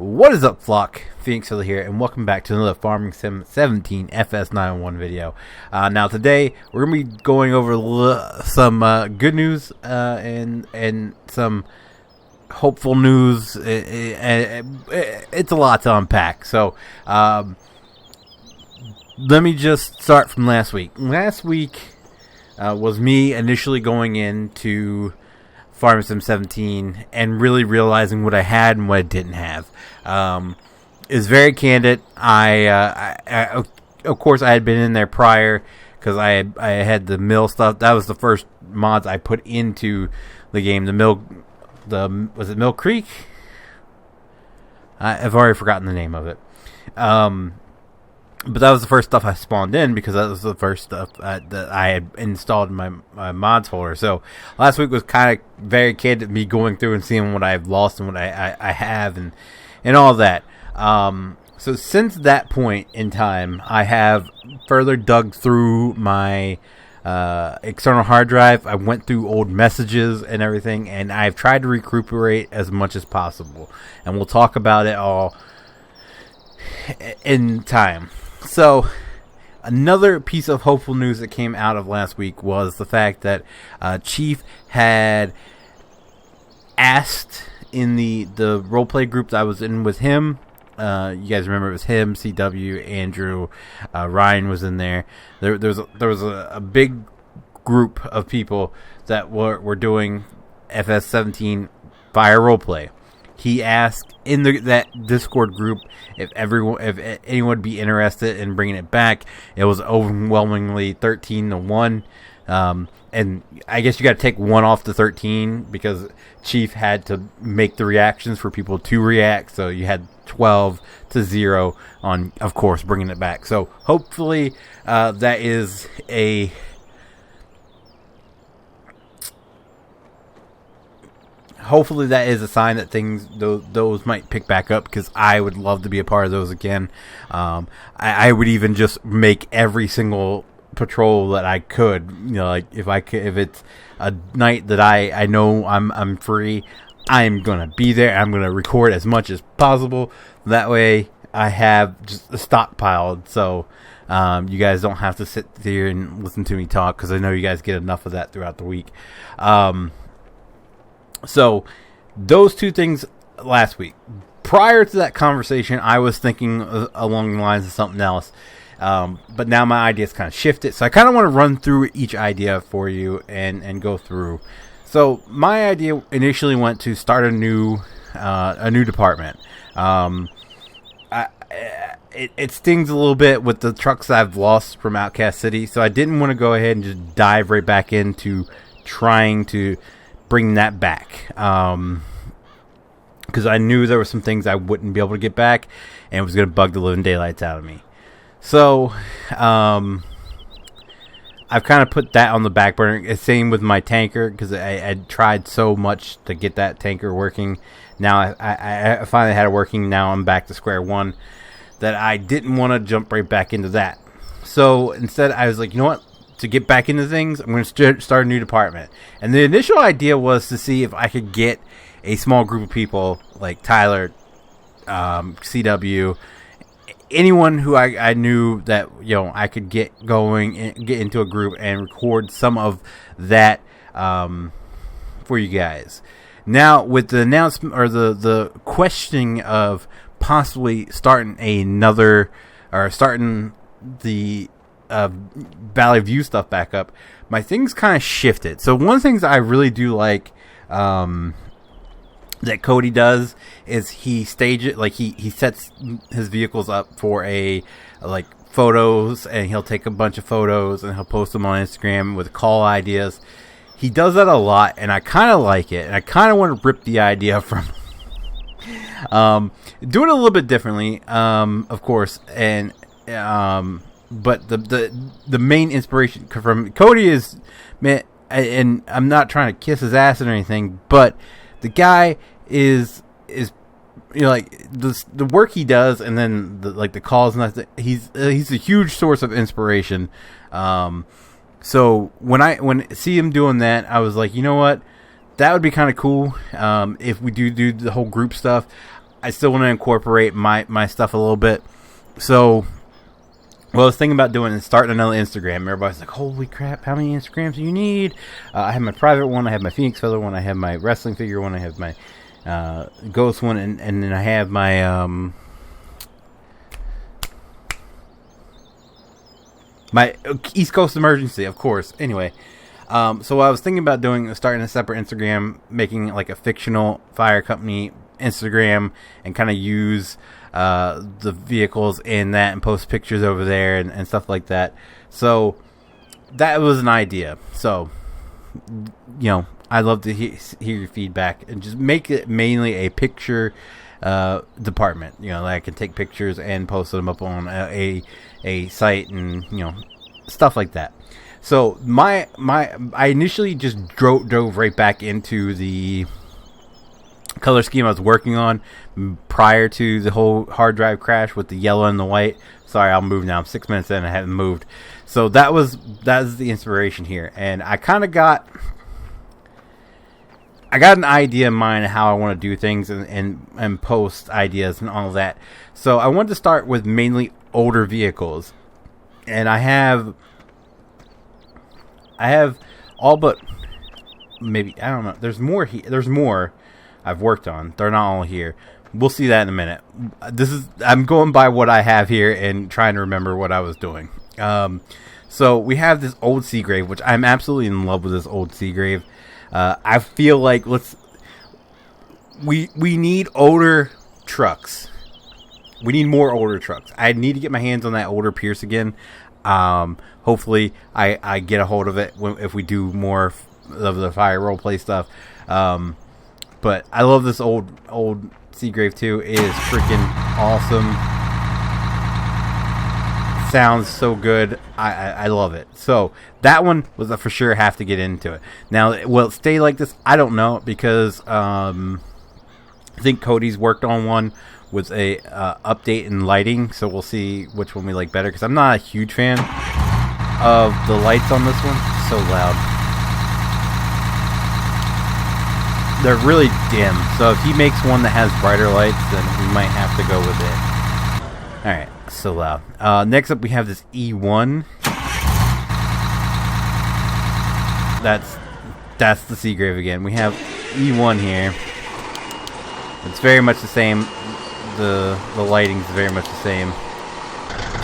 What is up, flock? Feenix here, and welcome back to another Farming Sim 17 FS91 video. Now today we're gonna be going over some good news and some hopeful news. It's a lot to unpack. So let me just start from last week. Last week was me initially going into Farming Sim 17 and really realizing what I had and what I didn't have. Is very candid. I of course I had been in there prior because I had the mill stuff. That was the first mods I put into the game. Was it Mill Creek? I've already forgotten the name of it. But that was the first stuff I spawned in because that was the first stuff that I had installed in my mods folder. So last week was kind of very candid, me going through and seeing what I've lost and what I have and all that. So since that point in time, I have further dug through my external hard drive. I went through old messages and everything, and I've tried to recuperate as much as possible. And we'll talk about it all in time. So, another piece of hopeful news that came out of last week was the fact that Chief had asked in the roleplay group that I was in with him. You guys remember it was him, CW, Andrew, Ryan was in there. There was a big group of people that were doing FS17 via roleplay. He asked in that Discord group if anyone would be interested in bringing it back. It was overwhelmingly 13-1, and I guess you got to take one off the 13 because Chief had to make the reactions for people to react. So you had 12-0 on, of course, bringing it back. So hopefully that is a sign that those might pick back up, because I would love to be a part of those again. I would even just make every single patrol that I could. You know, like if it's a night that I know I'm free, I'm gonna be there. I'm gonna record as much as possible. That way, I have just stockpiled, so you guys don't have to sit there and listen to me talk, because I know you guys get enough of that throughout the week. So, those two things last week. Prior to that conversation, I was thinking along the lines of something else. But now my ideas kind of shifted. So I kind of want to run through each idea for you and go through. So my idea initially went to start a new department. It stings a little bit with the trucks I've lost from Outcast City. So I didn't want to go ahead and just dive right back into trying to bring that back, because I knew there were some things I wouldn't be able to get back, and it was going to bug the living daylights out of me. So I've kind of put that on the back burner. Same with my tanker, because I tried so much to get that tanker working. Now I finally had it working. Now I'm back to square one, that I didn't want to jump right back into that. So instead I was like, you know what? To get back into things, I'm going to start a new department. And the initial idea was to see if I could get a small group of people like Tyler, CW, anyone who I knew that, you know, I could get going and get into a group and record some of that for you guys. Now, with the announcement or the questioning of possibly starting the Valley View stuff back up, my things kind of shifted. So one of the things I really do like that Cody does is he stages, like he sets his vehicles up for photos, and he'll take a bunch of photos and he'll post them on Instagram with call ideas. He does that a lot, and I kind of like it, and I kind of want to rip the idea from do it a little bit differently, of course, and but the main inspiration from Cody is, man, and I'm not trying to kiss his ass or anything, but the guy is you know, like the work he does, and then the calls and that, he's a huge source of inspiration. So when I see him doing that, I was like, you know what, that would be kind of cool. If we do the whole group stuff, I still want to incorporate my stuff a little bit. So what I was thinking about doing is starting another Instagram. Everybody's like, holy crap, how many Instagrams do you need? I have my private one, I have my Feenix Feather one, I have my wrestling figure one, I have my Ghost one, and then I have my my East Coast Emergency, of course. Anyway, so what I was thinking about doing is starting a separate Instagram, making like a fictional fire company Instagram, and kind of use the vehicles in that and post pictures over there and stuff like that. So that was an idea. So, you know, I'd love to hear your feedback and just make it mainly a picture department. You know, that I can take pictures and post them up on a site, and you know, stuff like that. So I initially just dove right back into the color scheme I was working on prior to the whole hard drive crash with the yellow and the white. Sorry, I'll move now. I'm 6 minutes in, I haven't moved. So that was the inspiration here, and I kind of got an idea in mind of how I want to do things and post ideas and all that. So I wanted to start with mainly older vehicles, and I have all but maybe, I don't know. There's more there's more I've worked on. They're not all here. We'll see that in a minute. I'm going by what I have here and trying to remember what I was doing. So we have this old Seagrave, which I'm absolutely in love with. This old Seagrave. I feel like we need older trucks. We need more older trucks. I need to get my hands on that older Pierce again. Hopefully I get a hold of it if we do more of the fire roleplay stuff. But I love this old Seagrave too. It is freaking awesome. Sounds so good. I love it. So that one was a for sure have to get into it. Now, will it stay like this? I don't know, because I think Cody's worked on one with a update in lighting, so we'll see which one we like better, because I'm not a huge fan of the lights on this one. So loud. They're really dim, so if he makes one that has brighter lights, then we might have to go with it. Alright, so loud. Next up we have this E1. That's the Seagrave again. We have E1 here. It's very much the same. The lighting's very much the same.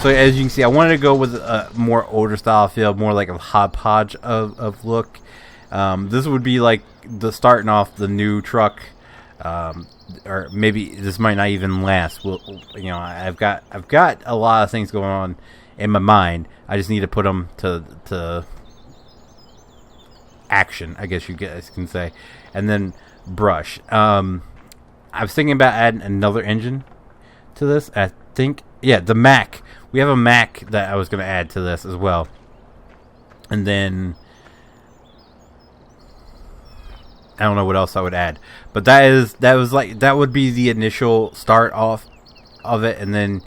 So as you can see, I wanted to go with a more older style feel, more like a hodgepodge of look. This would be like the starting off the new truck, or maybe this might not even last. You know, I've got a lot of things going on in my mind. I just need to put them to action, I guess you guys can say, and then brush. I was thinking about adding another engine to this. I think, yeah, the Mac. We have a Mac that I was going to add to this as well, and then I don't know what else I would add, but that would be the initial start off of it, and then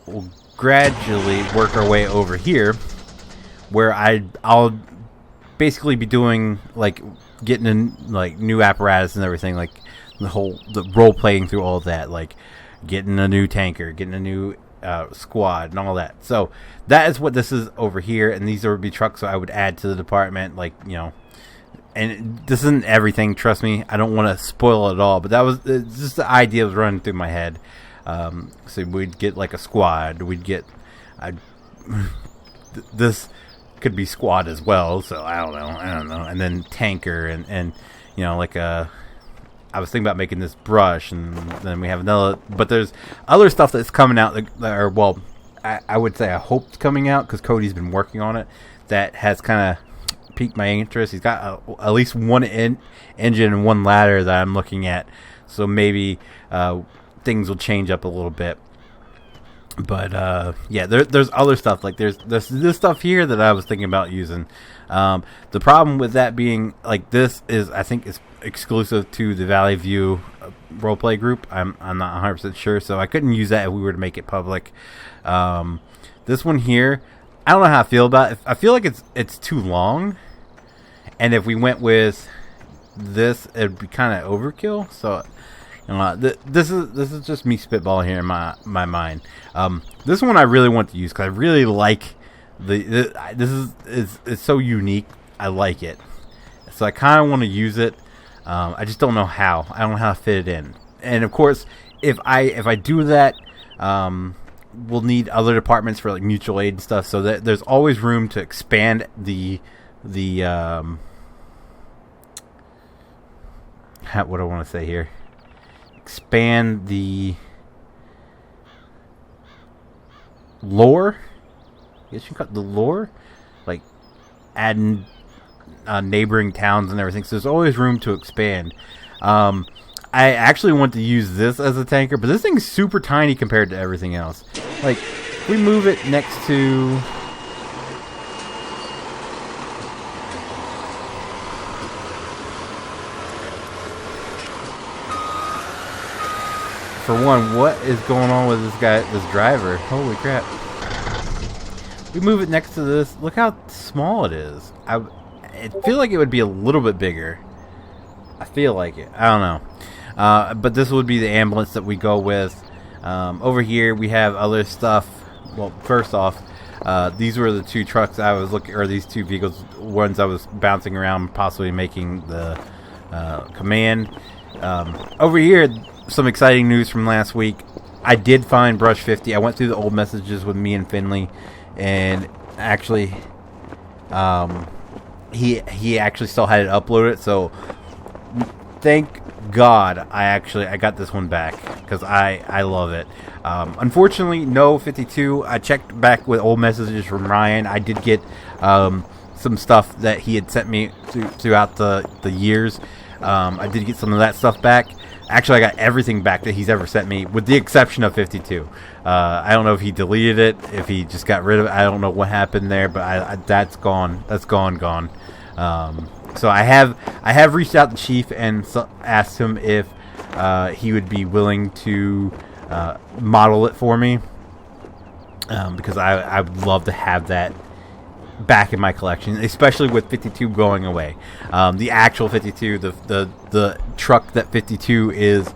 we'll gradually work our way over here, where I'll basically be doing like getting in like new apparatus and everything, like the role playing through all that, like getting a new tanker, getting a new squad, and all that. So that is what this is over here, and these would be trucks that I would add to the department, like, you know. And this isn't everything, trust me. I don't want to spoil it all, but it's just the idea was running through my head. So we'd get like a squad. We'd get this could be squad as well. So I don't know. And then tanker and you know, like I was thinking about making this brush, and then we have another. But there's other stuff that's coming out I would say I hope it's coming out, because Cody's been working on it. That has kind of piqued my interest. He's got at least one engine and one ladder that I'm looking at, so maybe things will change up a little bit. But yeah, there's other stuff, like there's this stuff here that I was thinking about using. The problem with that being, like, this is, I think, is exclusive to the Valley View roleplay group. I'm not 100% sure, so I couldn't use that if we were to make it public. This one here, I don't know how I feel about it. I feel like it's too long, and if we went with this, it'd be kind of overkill. So This is just me spitballing here in my mind. This one I really want to use because I really like this is so unique. I like it, so I kind of want to use it. I just don't know how. I don't know how to fit it in. And of course, if I do that, we'll need other departments for like mutual aid and stuff. So that there's always room to expand the what do I want to say here? Expand the lore. I guess you call it the lore, like adding neighboring towns and everything. So there's always room to expand. I actually want to use this as a tanker, but this thing's super tiny compared to everything else. Like, if we move it next to... For one, what is going on with this driver? Holy crap. We move it next to this. Look how small it is. I feel like it would be a little bit bigger. I feel like it. I don't know. But this would be the ambulance that we go with. Over here we have other stuff. Well, first off, these were the two trucks I was looking, or these two vehicles, ones I was bouncing around, possibly making the command. Over here, some exciting news from last week. I did find Brush 50. I went through the old messages with me and Finley, and actually, he actually still had it uploaded. So thank God I got this one back, because I love it. Unfortunately, no 52. I checked back with old messages from Ryan. I did get some stuff that he had sent me throughout the years. I did get some of that stuff back. Actually, I got everything back that he's ever sent me, with the exception of 52. I don't know if he deleted it, if he just got rid of it. I don't know what happened there, but that's gone. That's gone. So I have reached out to Chief and asked him if he would be willing to model it for me, because I would love to have that back in my collection, especially with 52 going away. The actual 52, the truck that 52 is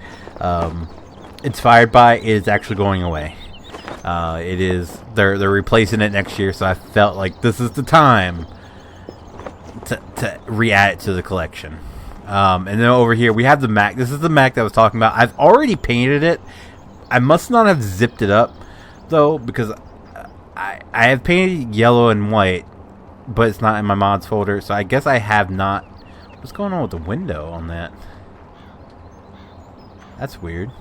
inspired by, is actually going away. It is they're replacing it next year, so I felt like this is the time to re-add it to the collection. And then over here we have the Mac. This is the Mac that I was talking about. I've already painted it. I must not have zipped it up though, because I have painted yellow and white, but it's not in my mods folder, so I guess I have not. What's going on with the window on that? That's weird.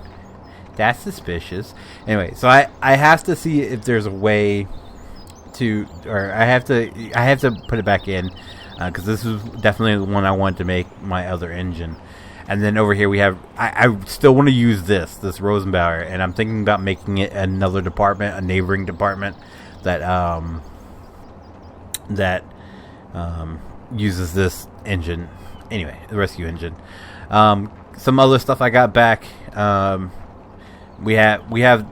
That's suspicious. Anyway, so I have to see if there's a way to, or I have to put it back in, because this is definitely the one I wanted to make my other engine. And then over here we have, I still want to use this Rosenbauer, and I'm thinking about making it another department, a neighboring department that uses this engine. Anyway, the rescue engine. Some other stuff I got back. We have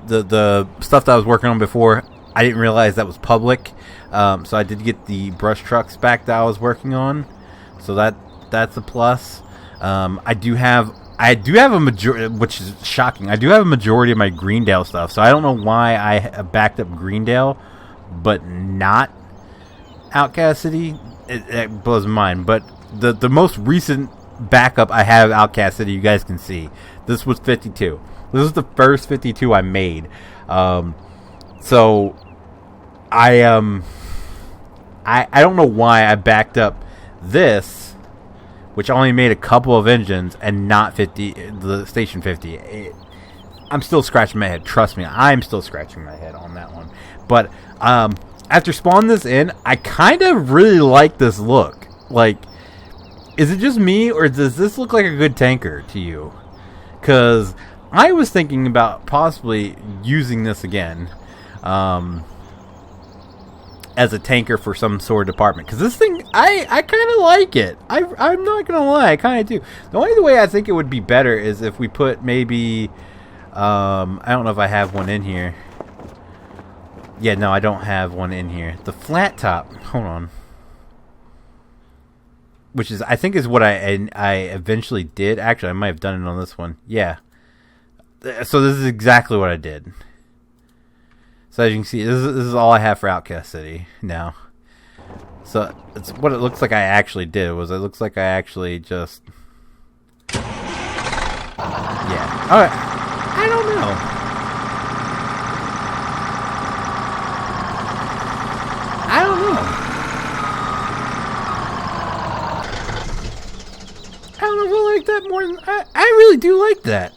the stuff that I was working on before. I didn't realize that was public, so I did get the brush trucks back that I was working on. So that's a plus. I do have a majority, which is shocking. I do have a majority of my Greendale stuff, so I don't know why I backed up Greendale, but not Outcast City. It blows my mind. But the most recent backup I have Outcast City, you guys can see. This was 52. This is the first 52 I made. So I don't know why I backed up this, which only made a couple of engines, and not the Station 50. I'm still scratching my head. Trust me, I'm still scratching my head on that one. But after spawning this in, I kind of really like this look. Like, is it just me, or does this look like a good tanker to you? Because I was thinking about possibly using this again as a tanker for some sort of department. Because this thing, I kind of like it. I'm not going to lie, I kind of do. The only way I think it would be better is if we put maybe... I don't know if I have one in here. Yeah, no, I don't have one in here. The flat top. Hold on. Which is, I think, is what I eventually did. Actually, I might have done it on this one. Yeah. So this is exactly what I did. So as you can see, this is all I have for Outcast City now. So it's what it looks like I actually did. It looks like I actually just... Yeah. Alright. I don't know. I don't know. I don't know if I like that more than... I really do like that.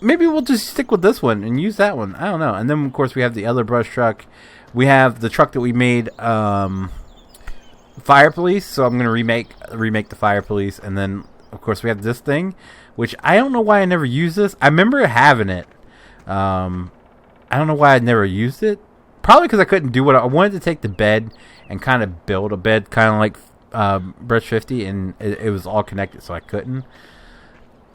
Maybe we'll just stick with this one and use that one. I don't know. And then, of course, we have the other brush truck. We have the truck that we made, Fire Police. So I'm going to remake the Fire Police. And then, of course, we have this thing, which I don't know why I never used this. I remember having it. I don't know why I never used it. Probably because I couldn't do what I wanted to take the bed and kind of build a bed, kind of like Brush 50, and it was all connected, so I couldn't.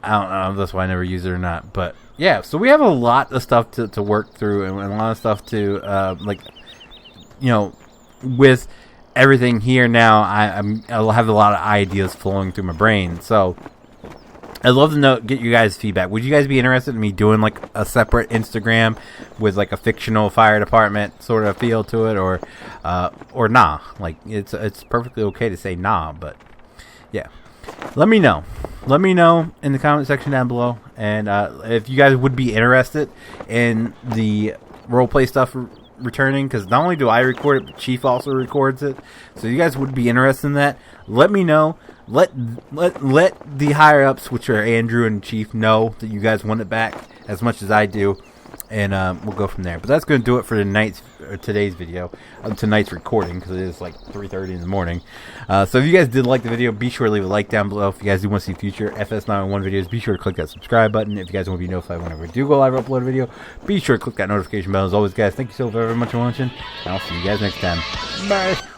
I don't know if that's why I never used it or not. But, yeah, so we have a lot of stuff to work through and a lot of stuff to, like, you know, with everything here now, I'll have a lot of ideas flowing through my brain. So, I'd love to get you guys' feedback. Would you guys be interested in me doing, like, a separate Instagram with, like, a fictional fire department sort of feel to it, or nah? Like, it's perfectly okay to say nah, but, yeah. Let me know. Let me know in the comment section down below. And if you guys would be interested in the roleplay stuff returning, because not only do I record it, but Chief also records it. So you guys would be interested in that. Let me know. Let the higher ups, which are Andrew and Chief, know that you guys want it back as much as I do. And we'll go from there. But that's going to do it for today's video, tonight's recording, because it is like 3:30 in the morning. So if you guys did like the video, be sure to leave a like down below. If you guys do want to see future FS901 videos, be sure to click that subscribe button. If you guys want to be notified whenever we do go live or upload a video, be sure to click that notification bell. As always, guys, thank you so very much for watching, and I'll see you guys next time. Bye.